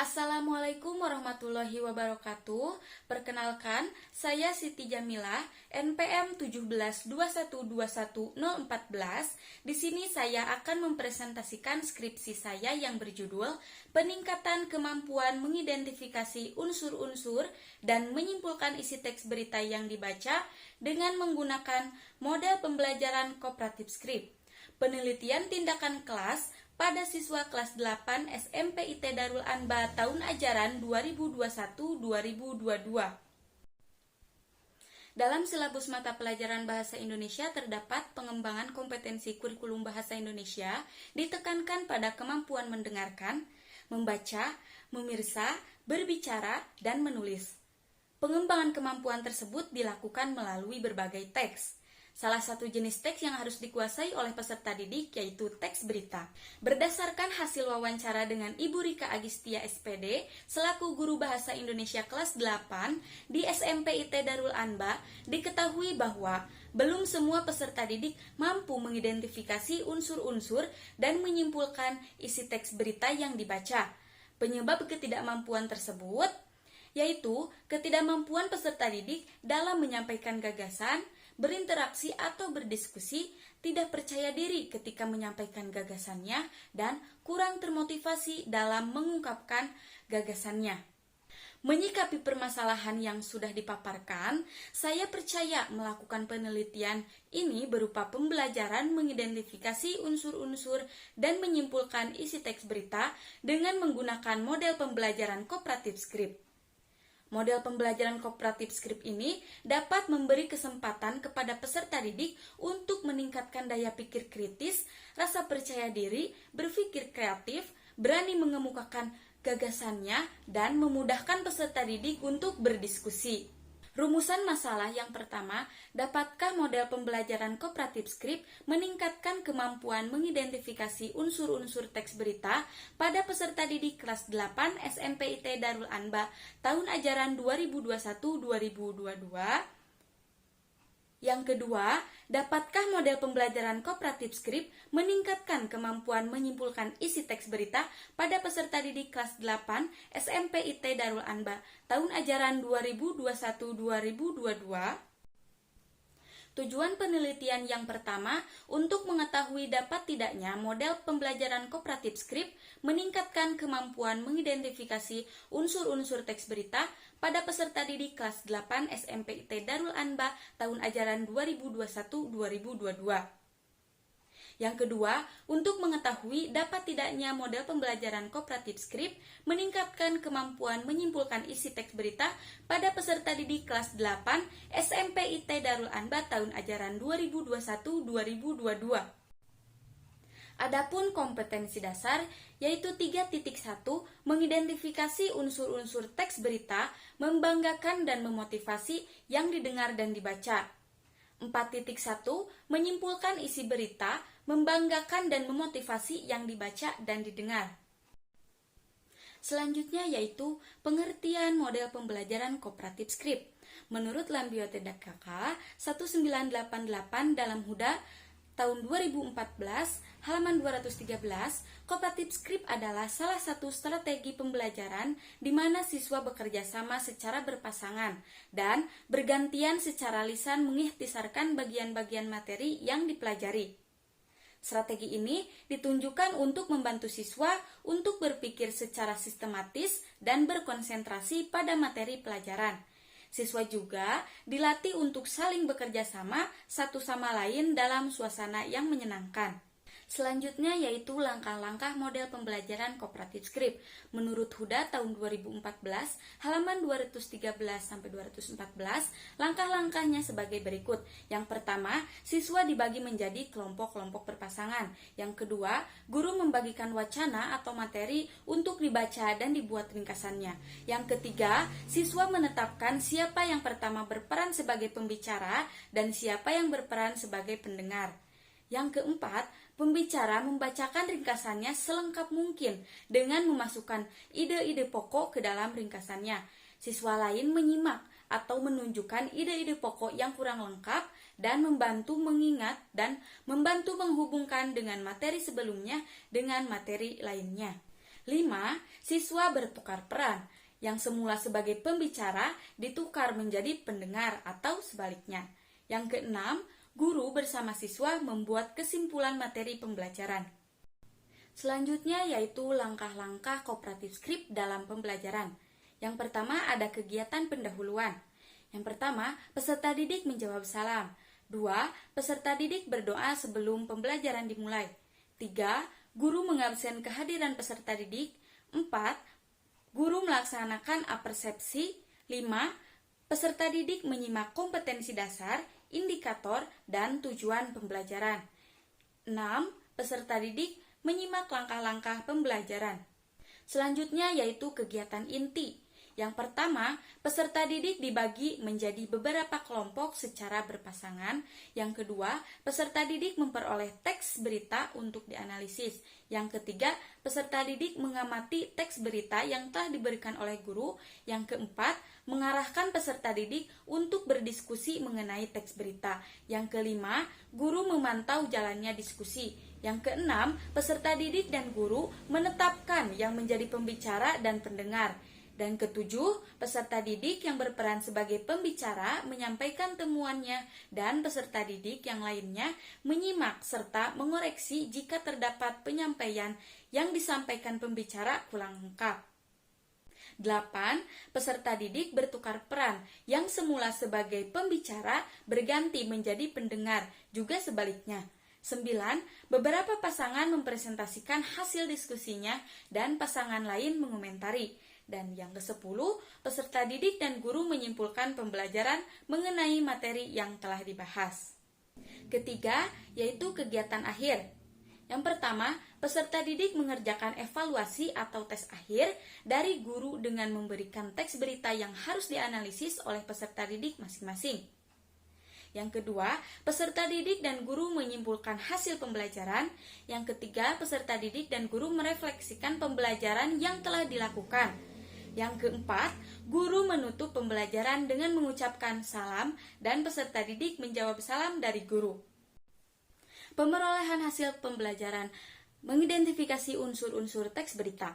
Assalamualaikum warahmatullahi wabarakatuh. Perkenalkan, saya Siti Jamilah, NPM 1721211014. Di sini saya akan mempresentasikan skripsi saya yang berjudul Peningkatan Kemampuan Mengidentifikasi Unsur-unsur dan Menyimpulkan Isi Teks Berita yang Dibaca dengan menggunakan model pembelajaran kooperatif script. Penelitian tindakan kelas pada siswa kelas 8 SMP IT Darul Anba tahun ajaran 2021-2022. Dalam silabus mata pelajaran Bahasa Indonesia terdapat pengembangan kompetensi kurikulum Bahasa Indonesia ditekankan pada kemampuan mendengarkan, membaca, memirsa, berbicara, dan menulis. Pengembangan kemampuan tersebut dilakukan melalui berbagai teks. Salah satu jenis teks yang harus dikuasai oleh peserta didik yaitu teks berita. Berdasarkan hasil wawancara dengan Ibu Rika Agistia SPD selaku guru Bahasa Indonesia kelas 8 di SMP IT Darul Anba, diketahui bahwa belum semua peserta didik mampu mengidentifikasi unsur-unsur dan menyimpulkan isi teks berita yang dibaca. Penyebab ketidakmampuan tersebut yaitu ketidakmampuan peserta didik dalam menyampaikan gagasan, berinteraksi atau berdiskusi, tidak percaya diri ketika menyampaikan gagasannya, dan kurang termotivasi dalam mengungkapkan gagasannya. Menyikapi permasalahan yang sudah dipaparkan, saya percaya melakukan penelitian ini berupa pembelajaran mengidentifikasi unsur-unsur dan menyimpulkan isi teks berita dengan menggunakan model pembelajaran kooperatif script. Model pembelajaran kooperatif script ini dapat memberi kesempatan kepada peserta didik untuk meningkatkan daya pikir kritis, rasa percaya diri, berpikir kreatif, berani mengemukakan gagasannya, dan memudahkan peserta didik untuk berdiskusi. Rumusan masalah yang pertama, dapatkah model pembelajaran kooperatif script meningkatkan kemampuan mengidentifikasi unsur-unsur teks berita pada peserta didik kelas 8 SMP IT Darul Anba tahun ajaran 2021-2022? Yang kedua, dapatkah model pembelajaran kooperatif script meningkatkan kemampuan menyimpulkan isi teks berita pada peserta didik kelas 8 SMP IT Darul Anba tahun ajaran 2021-2022? Tujuan penelitian yang pertama untuk mengetahui dapat tidaknya model pembelajaran kooperatif script meningkatkan kemampuan mengidentifikasi unsur-unsur teks berita pada peserta didik kelas 8 SMP IT Darul Anba tahun ajaran 2021-2022. Yang kedua, untuk mengetahui dapat tidaknya model pembelajaran kooperatif script meningkatkan kemampuan menyimpulkan isi teks berita pada peserta didik kelas 8 SMP IT Darul Anba tahun ajaran 2021-2022. Adapun kompetensi dasar yaitu 3.1 mengidentifikasi unsur-unsur teks berita, membanggakan dan memotivasi yang didengar dan dibaca. 4.1 menyimpulkan isi berita, membanggakan dan memotivasi yang dibaca dan didengar. Selanjutnya yaitu pengertian model pembelajaran kooperatif script. Menurut Lambioteda KK 1988 dalam Huda tahun 2014, halaman 213, kooperatif script adalah salah satu strategi pembelajaran di mana siswa bekerja sama secara berpasangan dan bergantian secara lisan mengikhtisarkan bagian-bagian materi yang dipelajari. Strategi ini ditunjukkan untuk membantu siswa untuk berpikir secara sistematis dan berkonsentrasi pada materi pelajaran. Siswa juga dilatih untuk saling bekerja sama satu sama lain dalam suasana yang menyenangkan. Selanjutnya yaitu langkah-langkah model pembelajaran kooperatif script. Menurut Huda tahun 2014, halaman 213-214, langkah-langkahnya sebagai berikut. Yang pertama, siswa dibagi menjadi kelompok-kelompok berpasangan. Yang kedua, guru membagikan wacana atau materi untuk dibaca dan dibuat ringkasannya. Yang ketiga, siswa menetapkan siapa yang pertama berperan sebagai pembicara dan siapa yang berperan sebagai pendengar. Yang keempat, pembicara membacakan ringkasannya selengkap mungkin dengan memasukkan ide-ide pokok ke dalam ringkasannya. Siswa lain menyimak atau menunjukkan ide-ide pokok yang kurang lengkap dan membantu mengingat dan membantu menghubungkan dengan materi sebelumnya dengan materi lainnya. 5. Siswa bertukar peran, yang semula sebagai pembicara ditukar menjadi pendengar atau sebaliknya. Yang keenam, guru bersama siswa membuat kesimpulan materi pembelajaran. Selanjutnya yaitu langkah-langkah kooperatif script dalam pembelajaran. Yang pertama ada kegiatan pendahuluan. Yang pertama, peserta didik menjawab salam. 2. Peserta didik berdoa sebelum pembelajaran dimulai. 3. Guru mengabsen kehadiran peserta didik. 4. Guru melaksanakan apersepsi. 5. Peserta didik menyimak kompetensi dasar, indikator, dan tujuan pembelajaran. 6. Peserta didik menyimak langkah-langkah pembelajaran. Selanjutnya yaitu kegiatan inti. Yang pertama, peserta didik dibagi menjadi beberapa kelompok secara berpasangan. Yang kedua, peserta didik memperoleh teks berita untuk dianalisis. Yang ketiga, peserta didik mengamati teks berita yang telah diberikan oleh guru. Yang keempat, mengarahkan peserta didik untuk berdiskusi mengenai teks berita. Yang kelima, guru memantau jalannya diskusi. Yang keenam, peserta didik dan guru menetapkan yang menjadi pembicara dan pendengar. Dan ketujuh, peserta didik yang berperan sebagai pembicara menyampaikan temuannya dan peserta didik yang lainnya menyimak serta mengoreksi jika terdapat penyampaian yang disampaikan pembicara kurang lengkap. 8. Peserta didik bertukar peran yang semula sebagai pembicara berganti menjadi pendengar, juga sebaliknya. 9. Beberapa pasangan mempresentasikan hasil diskusinya dan pasangan lain mengomentari. Dan yang ke-10, peserta didik dan guru menyimpulkan pembelajaran mengenai materi yang telah dibahas. Ketiga, yaitu kegiatan akhir. Yang pertama, peserta didik mengerjakan evaluasi atau tes akhir dari guru dengan memberikan teks berita yang harus dianalisis oleh peserta didik masing-masing. Yang kedua, peserta didik dan guru menyimpulkan hasil pembelajaran. Yang ketiga, peserta didik dan guru merefleksikan pembelajaran yang telah dilakukan. Yang keempat, guru menutup pembelajaran dengan mengucapkan salam dan peserta didik menjawab salam dari guru. Pemerolehan hasil pembelajaran mengidentifikasi unsur-unsur teks berita.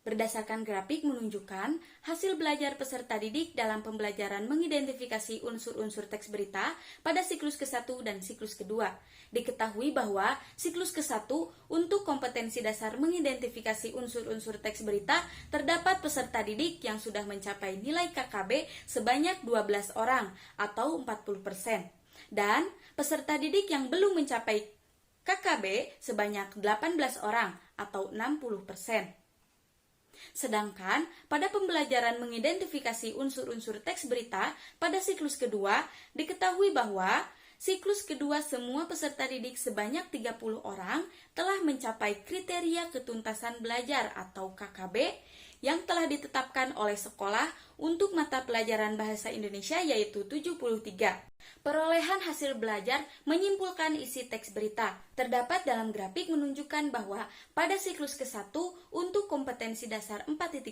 Berdasarkan grafik menunjukkan hasil belajar peserta didik dalam pembelajaran mengidentifikasi unsur-unsur teks berita pada siklus ke-1 dan siklus ke-2. Diketahui bahwa siklus ke-1 untuk kompetensi dasar mengidentifikasi unsur-unsur teks berita terdapat peserta didik yang sudah mencapai nilai KKB sebanyak 12 orang atau 40%. Dan peserta didik yang belum mencapai KKB sebanyak 18 orang atau 60%. Sedangkan pada pembelajaran mengidentifikasi unsur-unsur teks berita pada siklus kedua, diketahui bahwa siklus kedua semua peserta didik sebanyak 30 orang telah mencapai kriteria ketuntasan belajar atau KKB yang telah ditetapkan oleh sekolah untuk mata pelajaran bahasa Indonesia yaitu 73. Perolehan hasil belajar menyimpulkan isi teks berita. Terdapat dalam grafik menunjukkan bahwa pada siklus ke-1 untuk kompetensi dasar 4.1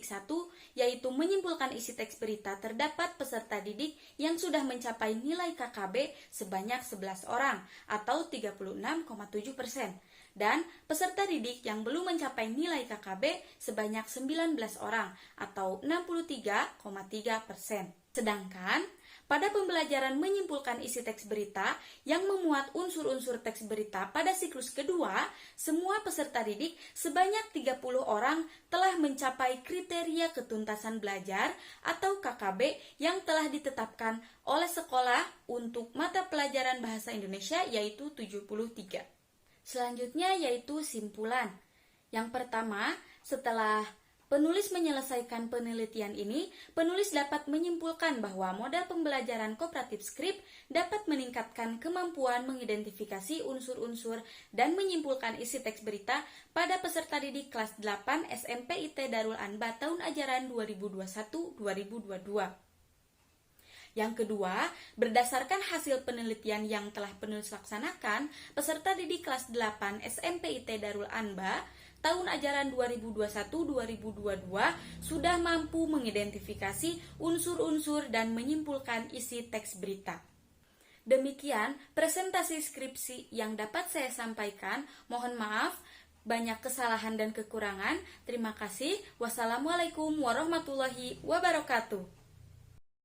yaitu menyimpulkan isi teks berita terdapat peserta didik yang sudah mencapai nilai KKB sebanyak 11 orang atau 36,7%. Dan peserta didik yang belum mencapai nilai KKB sebanyak 19 orang atau 63,3%. Sedangkan pada pembelajaran menyimpulkan isi teks berita yang memuat unsur-unsur teks berita pada siklus kedua, semua peserta didik sebanyak 30 orang telah mencapai kriteria ketuntasan belajar atau KKB yang telah ditetapkan oleh sekolah untuk mata pelajaran bahasa Indonesia yaitu 73. Selanjutnya yaitu simpulan. Yang pertama, setelah penulis menyelesaikan penelitian ini, penulis dapat menyimpulkan bahwa model pembelajaran kooperatif script dapat meningkatkan kemampuan mengidentifikasi unsur-unsur dan menyimpulkan isi teks berita pada peserta didik kelas 8 SMP IT Darul Anba tahun ajaran 2021-2022. Yang kedua, berdasarkan hasil penelitian yang telah penulis laksanakan, peserta didik kelas 8 SMP IT Darul Anba tahun ajaran 2021-2022 sudah mampu mengidentifikasi unsur-unsur dan menyimpulkan isi teks berita. Demikian presentasi skripsi yang dapat saya sampaikan. Mohon maaf banyak kesalahan dan kekurangan. Terima kasih. Wassalamualaikum warahmatullahi wabarakatuh.